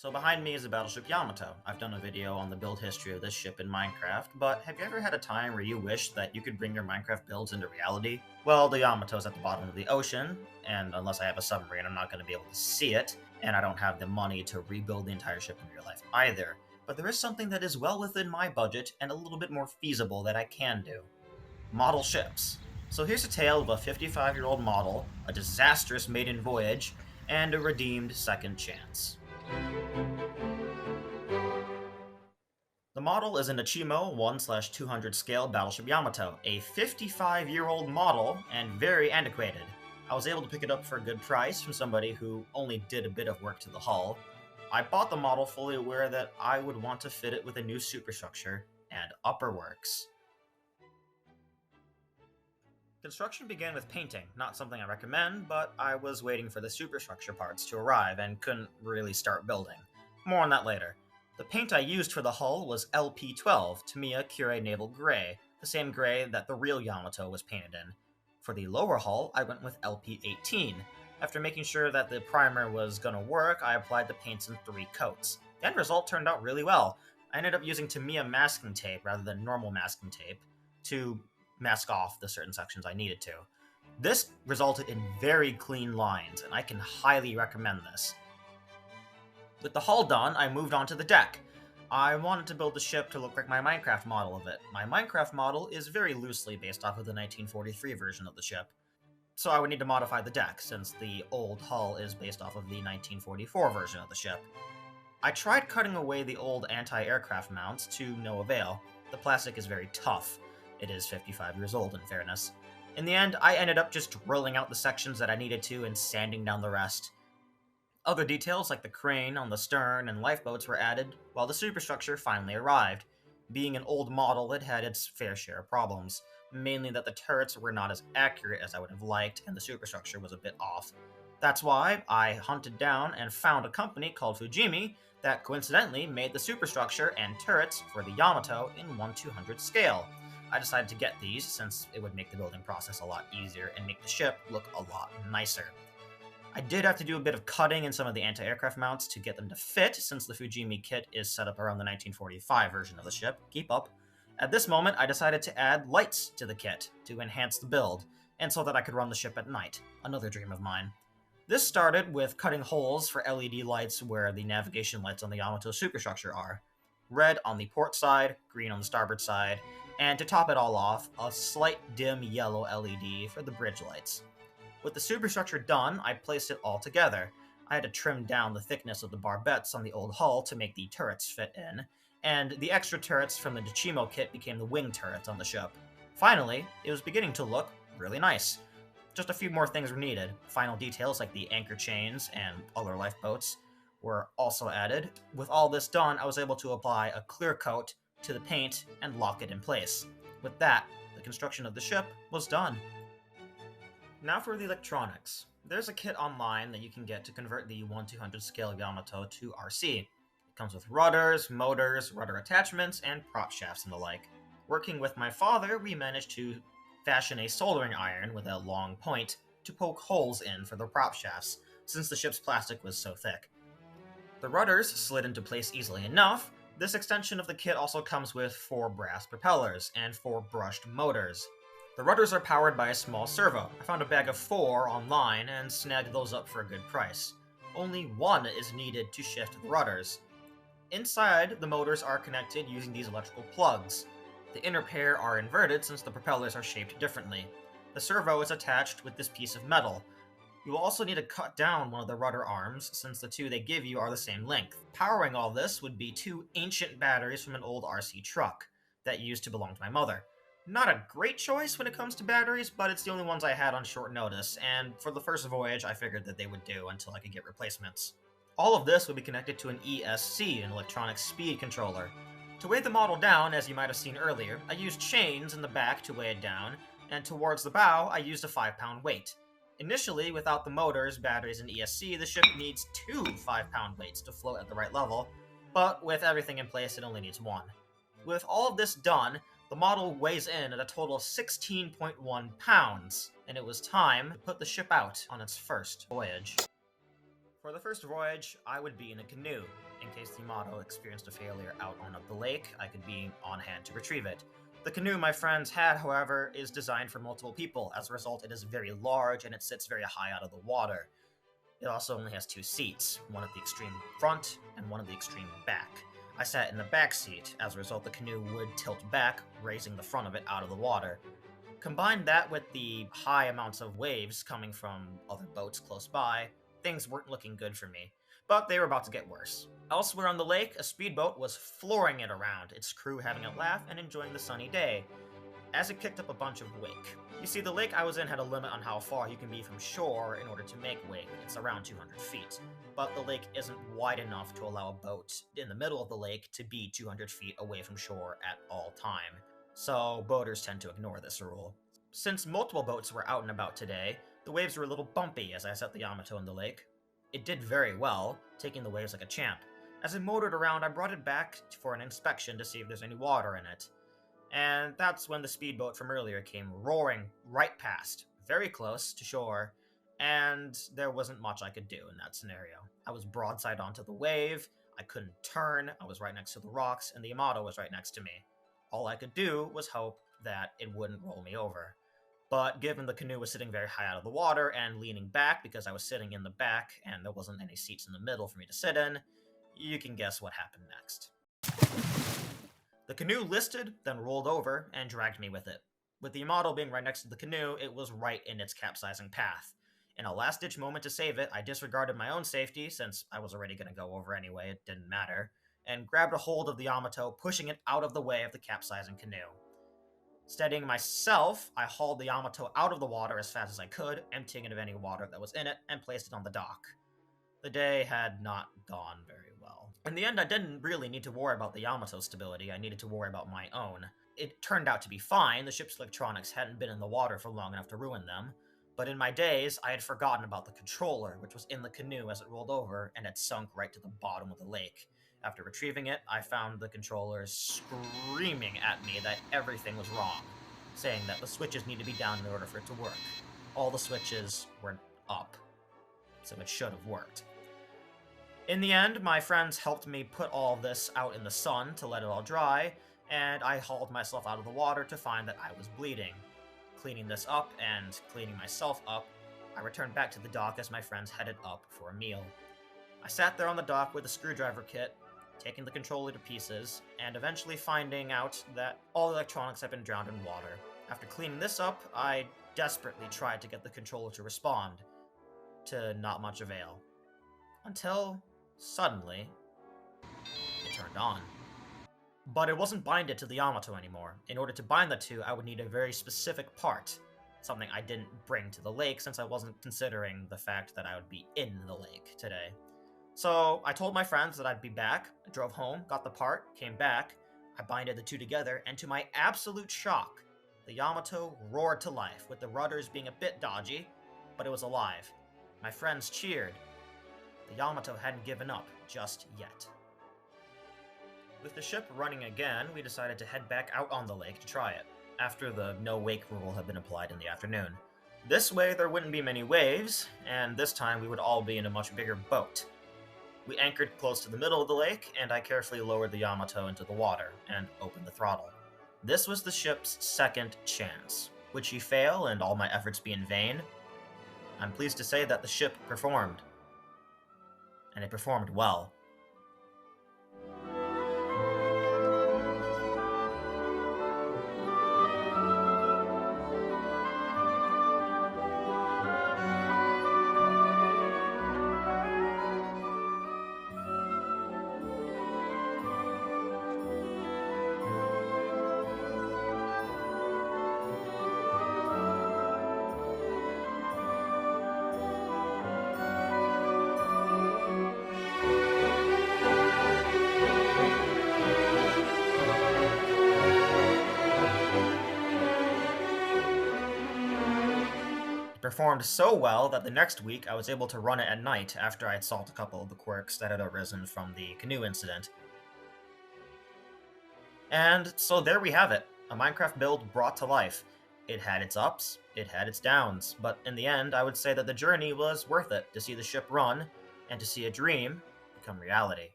So behind me is the Battleship Yamato. I've done a video on the build history of this ship in Minecraft, but have you ever had a time where you wish that you could bring your Minecraft builds into reality? Well, the Yamato's at the bottom of the ocean, and unless I have a submarine, I'm not going to be able to see it, and I don't have the money to rebuild the entire ship in real life either. But there is something that is well within my budget and a little bit more feasible that I can do. Model ships. So here's a tale of a 55-year-old model, a disastrous maiden voyage, and a redeemed second chance. The model is an Ichimo 1/200 scale Battleship Yamato, a 55-year-old model and very antiquated. I was able to pick it up for a good price from somebody who only did a bit of work to the hull. I bought the model fully aware that I would want to fit it with a new superstructure and upperworks. Construction began with painting, not something I recommend, but I was waiting for the superstructure parts to arrive and couldn't really start building. More on that later. The paint I used for the hull was LP12, Tamiya Curie Naval Grey, the same gray that the real Yamato was painted in. For the lower hull, I went with LP18. After making sure that the primer was gonna work, I applied the paints in 3 coats. The end result turned out really well. I ended up using Tamiya masking tape rather than normal masking tape to mask off the certain sections I needed to. This resulted in very clean lines, and I can highly recommend this. With the hull done, I moved on to the deck. I wanted to build the ship to look like my Minecraft model of it. My Minecraft model is very loosely based off of the 1943 version of the ship, so I would need to modify the deck, since the old hull is based off of the 1944 version of the ship. I tried cutting away the old anti-aircraft mounts to no avail. The plastic is very tough. It is 55 years old, in fairness. In the end, I ended up just drilling out the sections that I needed to and sanding down the rest. Other details like the crane on the stern and lifeboats were added, while the superstructure finally arrived. Being an old model, it had its fair share of problems, mainly that the turrets were not as accurate as I would have liked, and the superstructure was a bit off. That's why I hunted down and found a company called Fujimi that coincidentally made the superstructure and turrets for the Yamato in 1/200 scale. I decided to get these since it would make the building process a lot easier and make the ship look a lot nicer. I did have to do a bit of cutting in some of the anti-aircraft mounts to get them to fit, since the Fujimi kit is set up around the 1945 version of the ship. Keep up. At this moment, I decided to add lights to the kit to enhance the build, and so that I could run the ship at night, another dream of mine. This started with cutting holes for LED lights where the navigation lights on the Yamato superstructure are. Red on the port side, green on the starboard side, and to top it all off, a slight dim yellow LED for the bridge lights. With the superstructure done, I placed it all together. I had to trim down the thickness of the barbettes on the old hull to make the turrets fit in, and the extra turrets from the Ichimo kit became the wing turrets on the ship. Finally, it was beginning to look really nice. Just a few more things were needed. Final details like the anchor chains and other lifeboats were also added. With all this done, I was able to apply a clear coat to the paint and lock it in place. With that, the construction of the ship was done. Now for the electronics. There's a kit online that you can get to convert the 1/200 scale Yamato to RC. It comes with rudders, motors, rudder attachments, and prop shafts and the like. Working with my father, we managed to fashion a soldering iron with a long point to poke holes in for the prop shafts, since the ship's plastic was so thick. The rudders slid into place easily enough. This extension of the kit also comes with 4 brass propellers and 4 brushed motors. The rudders are powered by a small servo. I found a bag of 4 online and snagged those up for a good price. Only 1 is needed to shift the rudders. Inside, the motors are connected using these electrical plugs. The inner pair are inverted since the propellers are shaped differently. The servo is attached with this piece of metal. You will also need to cut down one of the rudder arms since the 2 they give you are the same length. Powering all this would be 2 ancient batteries from an old RC truck that used to belong to my mother. Not a great choice when it comes to batteries, but it's the only ones I had on short notice, and for the first voyage I figured that they would do until I could get replacements. All of this would be connected to an ESC, an electronic speed controller. To weigh the model down, as you might have seen earlier, I used chains in the back to weigh it down, and towards the bow I used a 5-pound weight. Initially, without the motors, batteries, and ESC, the ship needs 2 5-pound weights to float at the right level, but with everything in place it only needs 1. With all of this done, the model weighs in at a total of 16.1 pounds, and it was time to put the ship out on its first voyage. For the first voyage, I would be in a canoe. case the Yamato experienced a failure out on the lake, I could be on hand to retrieve it. The canoe my friends had, however, is designed for multiple people. As a result, it is very large and it sits very high out of the water. It also only has 2 seats, one at the extreme front and one at the extreme back. I sat in the back seat. As a result, the canoe would tilt back, raising the front of it out of the water. Combine that with the high amounts of waves coming from other boats close by, things weren't looking good for me, but they were about to get worse. Elsewhere on the lake, a speedboat was flooring it around, its crew having a laugh and enjoying the sunny day, as it kicked up a bunch of wake. You see, the lake I was in had a limit on how far you can be from shore in order to make wake. It's around 200 feet, but the lake isn't wide enough to allow a boat in the middle of the lake to be 200 feet away from shore at all time. So boaters tend to ignore this rule. Since multiple boats were out and about today, the waves were a little bumpy as I set the Yamato in the lake. It did very well, taking the waves like a champ. As it motored around, I brought it back for an inspection to see if there's any water in it. And that's when the speedboat from earlier came roaring right past, very close to shore, and there wasn't much I could do in that scenario. I was broadside onto the wave, I couldn't turn, I was right next to the rocks, and the Yamato was right next to me. All I could do was hope that it wouldn't roll me over. But given the canoe was sitting very high out of the water and leaning back because I was sitting in the back and there wasn't any seats in the middle for me to sit in, you can guess what happened next. The canoe listed, then rolled over, and dragged me with it. With the Yamato being right next to the canoe, it was right in its capsizing path. In a last-ditch moment to save it, I disregarded my own safety, since I was already going to go over anyway, it didn't matter, and grabbed a hold of the Yamato, pushing it out of the way of the capsizing canoe. Steadying myself, I hauled the Yamato out of the water as fast as I could, emptying it of any water that was in it, and placed it on the dock. The day had not gone very well. In the end, I didn't really need to worry about the Yamato's stability, I needed to worry about my own. It turned out to be fine, the ship's electronics hadn't been in the water for long enough to ruin them, but in my daze, I had forgotten about the controller, which was in the canoe as it rolled over, and had sunk right to the bottom of the lake. After retrieving it, I found the controller screaming at me that everything was wrong, saying that the switches need to be down in order for it to work. All the switches were up, so it should have worked. In the end, my friends helped me put all this out in the sun to let it all dry, and I hauled myself out of the water to find that I was bleeding. Cleaning this up and cleaning myself up, I returned back to the dock as my friends headed up for a meal. I sat there on the dock with a screwdriver kit, taking the controller to pieces, and eventually finding out that all the electronics had been drowned in water. After cleaning this up, I desperately tried to get the controller to respond, to not much avail. Until, suddenly, it turned on. But it wasn't binded to the Yamato anymore. In order to bind the two, I would need a very specific part, something I didn't bring to the lake since I wasn't considering the fact that I would be in the lake today. So I told my friends that I'd be back, I drove home, got the part, came back, I binded the two together, and to my absolute shock, the Yamato roared to life, with the rudders being a bit dodgy, but it was alive. My friends cheered. The Yamato hadn't given up just yet. With the ship running again, we decided to head back out on the lake to try it, after the no-wake rule had been applied in the afternoon. This way there wouldn't be many waves, and this time we would all be in a much bigger boat. We anchored close to the middle of the lake, and I carefully lowered the Yamato into the water and opened the throttle. This was the ship's second chance. Would she fail and all my efforts be in vain? I'm pleased to say that the ship performed. And it performed well. Performed so well that the next week I was able to run it at night after I had solved a couple of the quirks that had arisen from the canoe incident. And so there we have it, a Minecraft build brought to life. It had its ups, it had its downs, but in the end I would say that the journey was worth it to see the ship run and to see a dream become reality.